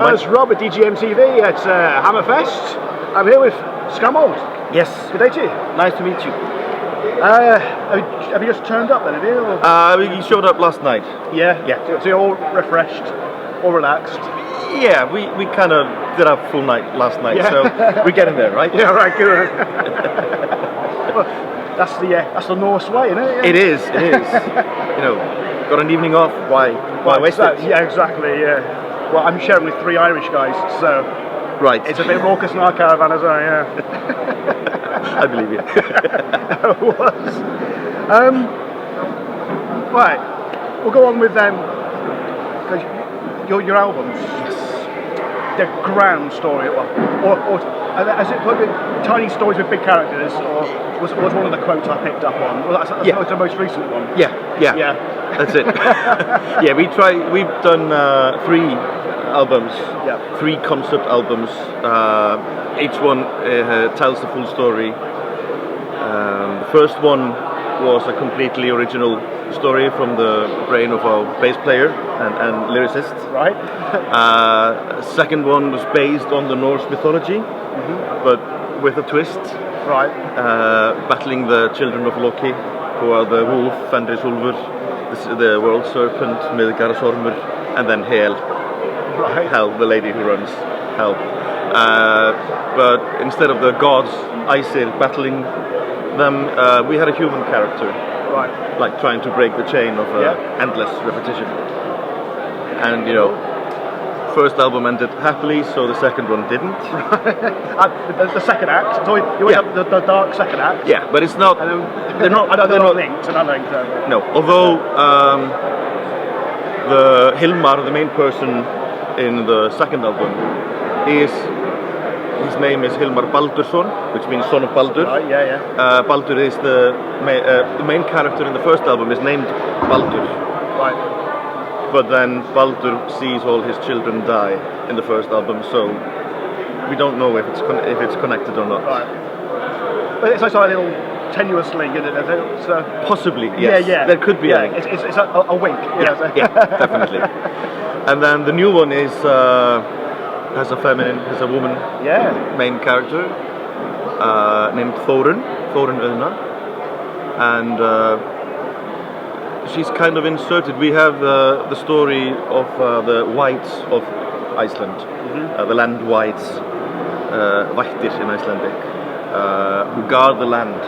It's Rob at DGM-TV at Hammerfest. I'm here with Skálmöld. Yes. Good day to you. Nice to meet you. Have you just turned up then, have you? We showed up last night. Yeah? So you're all refreshed, all relaxed? Yeah, we kind of did our full night last night, so we're getting there, right? Yeah, right, good. Well, that's the Norse way, isn't it? Yeah. It is. You know, got an evening off, why waste it? Yeah, exactly, yeah. Well, I'm sharing with 3 Irish guys, so right. It's a bit raucous in our caravan as well, yeah. I believe you. It was. Right, we'll go on with your albums. Yes. They're grand story, or has it been tiny stories with big characters, or was one of the quotes I picked up on? Well, that's the most recent one. Yeah. That's it. Yeah, we've done 3 albums, 3 concept albums. Each one tells the full story. The first one was a completely original story from the brain of our bass player and lyricist. Right. Second one was based on the Norse mythology, but with a twist. Right. Battling the children of Loki, who are the wolf, Fenrisulfur, the world serpent, Miðgarðsormur, and then Hel. Right. Hel, the lady who runs Hell. But instead of the gods, Aesir, battling them, we had a human character. Right. Like trying to break the chain of endless repetition. And you know, first album ended happily, so the second one didn't. The second act, so you went up the dark second act. Yeah, but it's not. They're not linked. They're not linked. No, although the Hilmar, the main person in the second album, his name is Hilmar Baldursson, which means son of Baldur. Right, yeah. Baldur is the main character in the first album is named Baldur. Right. But then Baldur sees all his children die in the first album, so we don't know if it's connected or not. Right. But it's like a little tenuous link, isn't it? Possibly, yes. Yeah. There could be a link. It's a wink. Yeah, definitely. And then the new one is has a woman main character named Thorun Öðna, and she's kind of inserted. We have the story of the whites of Iceland, the land whites, vættir in Icelandic, who guard the land.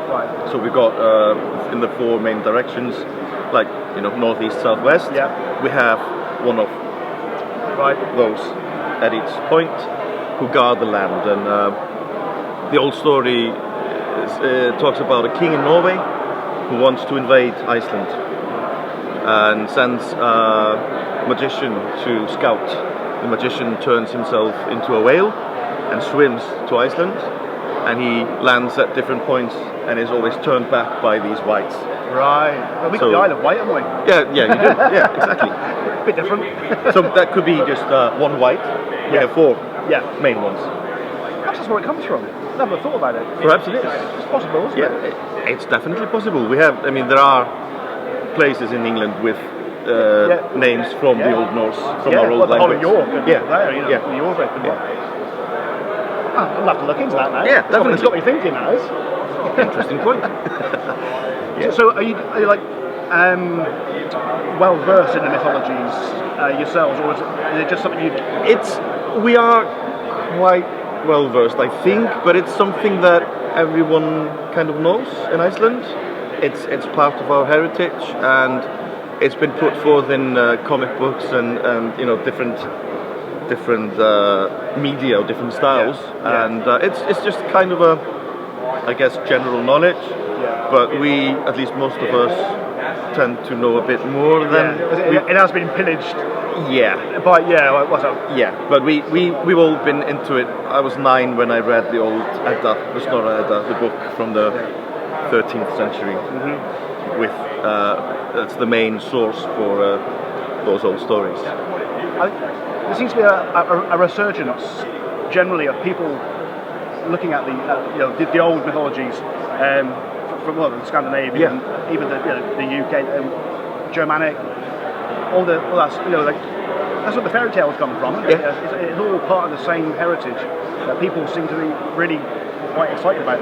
Right. So we got in the 4 main directions, like northeast, southwest. Yeah. We have one of those at each point who guard the land, and the old story talks about a king in Norway who wants to invade Iceland and sends a magician to scout. The magician turns himself into a whale and swims to Iceland, and he lands at different points and is always turned back by these whites. Right. Well, we got the Isle of Wight, haven't we? Yeah, you do. Yeah, exactly. Bit different. So that could be just one white. We have 4 main ones. Perhaps that's where it comes from. Never thought about it. Perhaps it is. It's possible, isn't it? It's definitely possible. We have, there are places in England with names from the Old Norse, from our old language. York, York. I'll have to look into that now. Yeah, definitely. It's got me thinking now. Interesting point. So are you like well versed in the mythologies yourselves, or is it just something you? We are quite well versed, I think, but it's something that everyone kind of knows in Iceland. It's part of our heritage, and it's been put forth in comic books and different media or different styles, and it's just kind of I guess general knowledge. But we, at least most of us, tend to know a bit more than it has been pillaged. But But we've all been into it. I was 9 when I read the old Edda, the Snorra Edda, the book from the 13th century. With that's the main source for those old stories. There seems to be a resurgence generally of people looking at the old mythologies from the Scandinavian, even the UK, Germanic, all that that's what the fairy tales come from. Yeah. It's all part of the same heritage that people seem to be really quite excited about,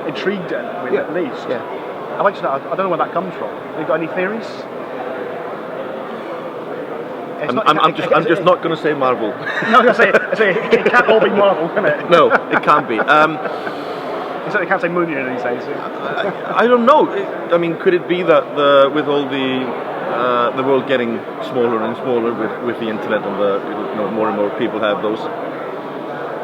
intrigued with at least. Yeah. I like to know. I don't know where that comes from. Have you got any theories? I'm just not going to say Marvel. No, I was going to say it can't all be Marvel, can it? No, it can't be. You certainly can't say Moon these days. I don't know. I mean, could it be that with all the world getting smaller and smaller with the internet and more and more people have those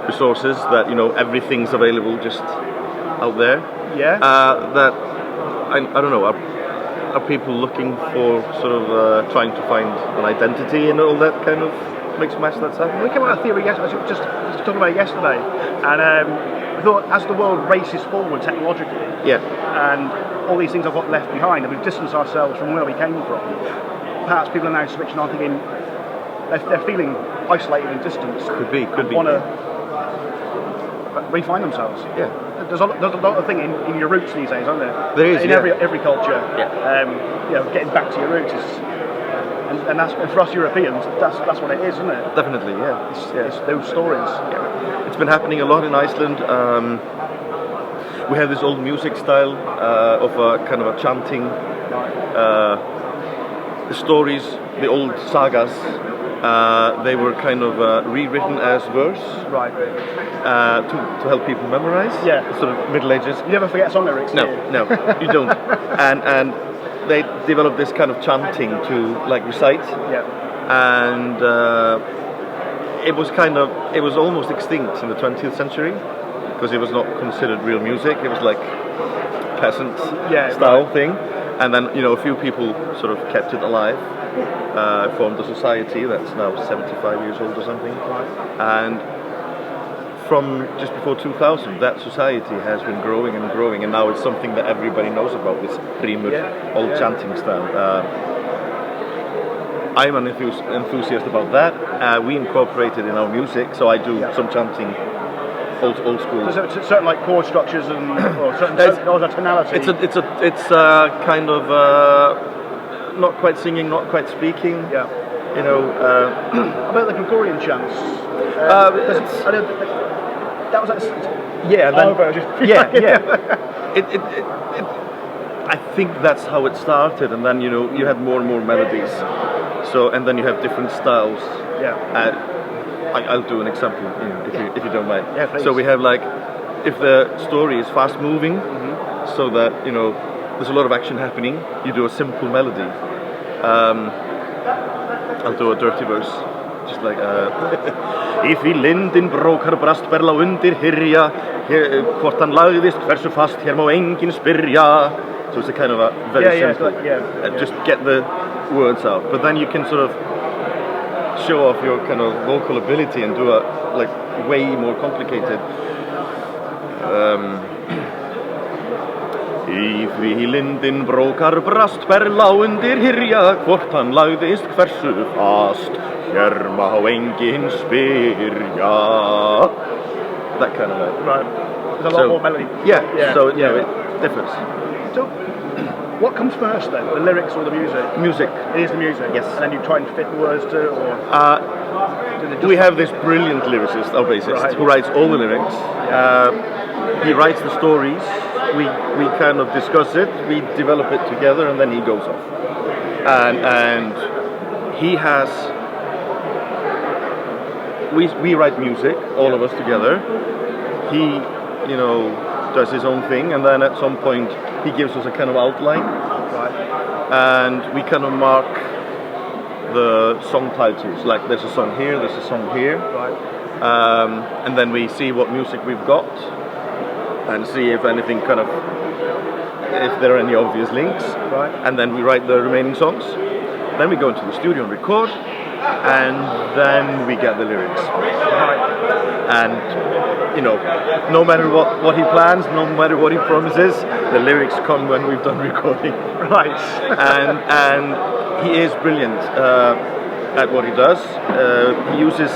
resources that everything's available just out there. Yeah. That I don't know. Are people looking for sort of trying to find an identity in all that kind of mix and match that's happening? We came up with a theory yesterday. I was just talking about it yesterday, and I thought as the world races forward technologically, and all these things have got left behind, and we've distanced ourselves from where we came from. Perhaps people are now switching on, thinking they're feeling isolated and distant. Could be. Want to refine themselves. Yeah. There's a lot of thing in your roots these days, aren't there? There is. In every culture. Yeah. Getting back to your roots is, and for us Europeans, that's what it is, isn't it? Definitely. Yeah. It's those stories. Yeah. It's been happening a lot in Iceland. We have this old music style of a kind of a chanting. The stories, the old sagas, they were kind of rewritten as verse, right? To help people memorize. Yeah, sort of Middle Ages. You never forget song lyrics. No, you don't. And they developed this kind of chanting to recite. Yeah. And it was almost extinct in the 20th century because it was not considered real music. It was like peasant style thing. And then a few people sort of kept it alive, formed a society that's now 75 years old or something. Right. And from just before 2000, that society has been growing and growing, and now it's something that everybody knows about, this Brimur old chanting style. I'm an enthusiast about that. We incorporate it in our music, so I do some chanting. Old school. So certain chord structures and certain tonality. It's kind of not quite singing, not quite speaking. Yeah. About the Gregorian chants. That was I think that's how it started, and then you have more and more melodies. So and then you have different styles. Yeah. I'll do an example, if you don't mind. Yeah, please. So we have if the story is fast moving, so that there's a lot of action happening, you do a simple melody. I'll do a dirty verse, just like Í því lindin brókar brast berla undir hyrja, hvort hann lagðist hversu fast hér má enginn spyrja. So it's a kind of a very simple. Just get the words out, but then you can sort of show off your kind of vocal ability and do a way more complicated. Í því lindin brókar brast berla undir hyrja, hvort hann lagðist hversu fast, hér má enginn spyrja. That kind of right. There's a lot more melody. So it differs. So, what comes first then, the lyrics or the music? Music. It is the music. Yes. And then you try and fit the words to it, or? We have this brilliant lyricist, our bassist, who writes all the lyrics. He writes the stories. We kind of discuss it. We develop it together, and then he goes off. And he has. We write music, all of us together. He, does his own thing, and then at some point he gives us a kind of outline, and we kind of mark the song titles. Like there's a song here, there's a song here, and then we see what music we've got, and see if anything if there are any obvious links, and then we write the remaining songs. Then we go into the studio and record, and then we get the lyrics. And no matter what he plans, no matter what he promises, the lyrics come when we've done recording. Right. and he is brilliant at what he does. He uses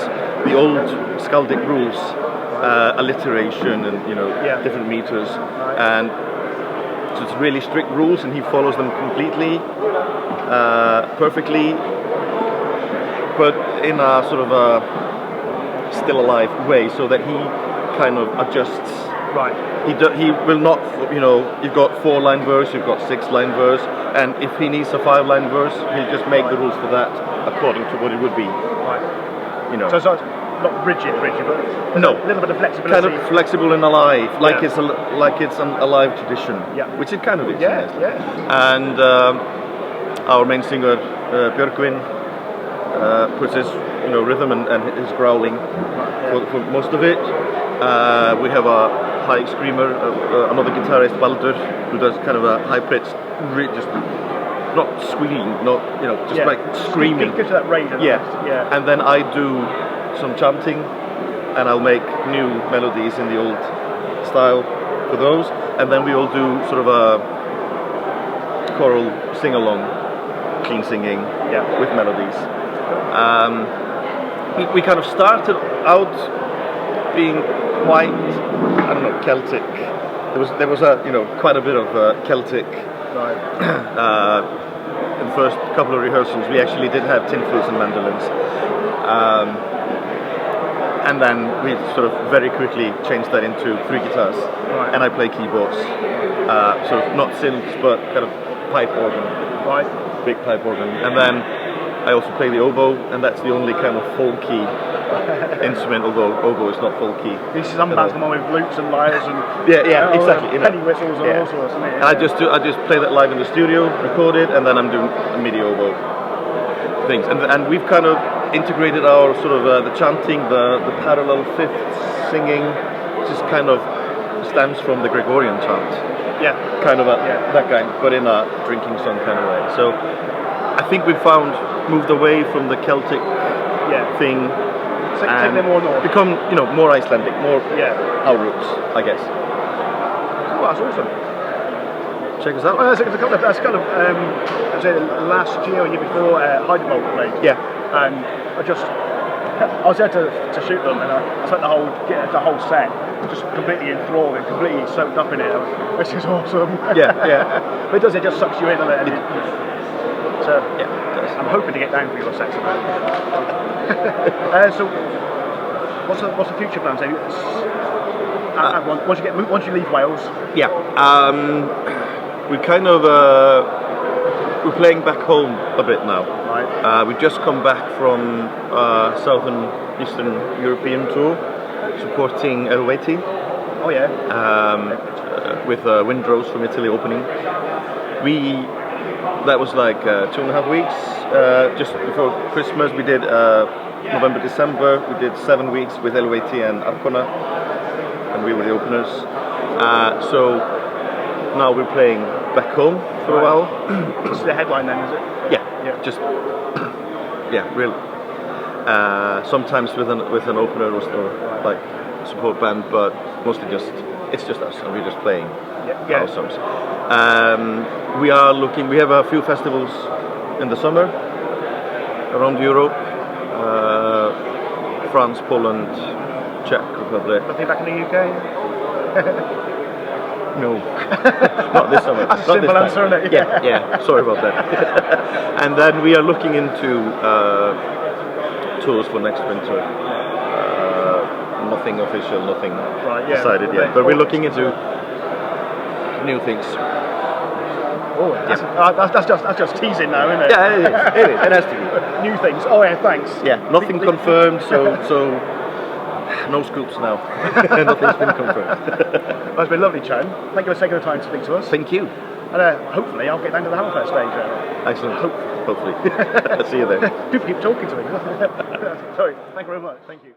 the old skaldic rules, alliteration and different meters, and so it's really strict rules, and he follows them completely, perfectly. but in a sort of a still alive way, so that he kind of adjusts. Right. He will not, you know, you've got 4-line verse, you've got 6-line verse, and if he needs a 5-line verse, he'll just make the rules for that according to what it would be. Right. You know. So it's not rigid, but no, a little bit of flexibility. Kind of flexible and alive, like it's an alive tradition, which it kind of is. Yeah, yeah. And our main singer Björgvin puts his rhythm and his growling for most of it. We have a high screamer, another guitarist Baldur, who does kind of a high pitched, just not squealing, not just like screaming. Get to that range. Yeah. And then I do some chanting, and I'll make new melodies in the old style for those, and then we all do sort of a choral sing-along, clean singing with melodies. We kind of started out being quite, I don't know, Celtic. There was quite a bit of Celtic. Right. In the first couple of rehearsals, we actually did have tin flutes and mandolins. And then we sort of very quickly changed that into 3 guitars, and I play keyboards, sort of not synths but kind of pipe organ, big pipe organ, and then I also play the oboe, and that's the only kind of folky instrument, although oboe is not folky. This is unbound the one with loops and lyres and exactly, penny whistles and all sorts. And I just play that live in the studio, record it, and then I'm doing MIDI oboe things, and we've kind of integrated our sort of the chanting, the parallel fifths singing, just kind of stems from the Gregorian chant. Yeah. Kind of that kind, but in a drinking song kind of way. So I think we've moved away from the Celtic thing and more north. become more Icelandic, more our roots, I guess. Oh, that's awesome. Check us out. Well, that's kind of I'd say last year or year before Heidelberg played. Yeah. And I was there to shoot them, and I spent the whole set just completely enthralled and completely soaked up in it, which is awesome. Yeah. But it just sucks you in, doesn't it? So it does. I'm hoping to get down for your sets of that. So what's the future plan? Once you leave Wales. Yeah. We kind of we're playing back home a bit now. Right. We just come back from Southern Eastern European tour, supporting Helveti. Oh yeah. With Windrose from Italy opening. That was like 2.5 weeks. Just before Christmas, we did November, December. We did 7 weeks with Helveti and Arkona, and we were the openers. So now we're playing back home for a while. This is the headline then, is it? Yeah. Just real. Sometimes with an opener or like support band, but mostly it's just us, and we're just playing our songs. We are looking. We have a few festivals in the summer around Europe, France, Poland, Czech Republic. Nothing back in the UK. No, not this summer. That's a simple answer, isn't it? Yeah. Sorry about that. And then we are looking into tours for next winter. Nothing official, nothing decided yet. But we're looking into new things. Oh, that's just teasing now, isn't it? Yeah, it is. It has to be. New things. Oh yeah, thanks. Yeah, nothing confirmed. So. No scoops now. Nothing's been confirmed. Well, it's been lovely, Chan. Thank you for taking the time to speak to us. Thank you. And hopefully I'll get down to the Hammerfest stage. Excellent. Hopefully. See you there. People keep talking to me. Sorry. Thank you very much. Thank you.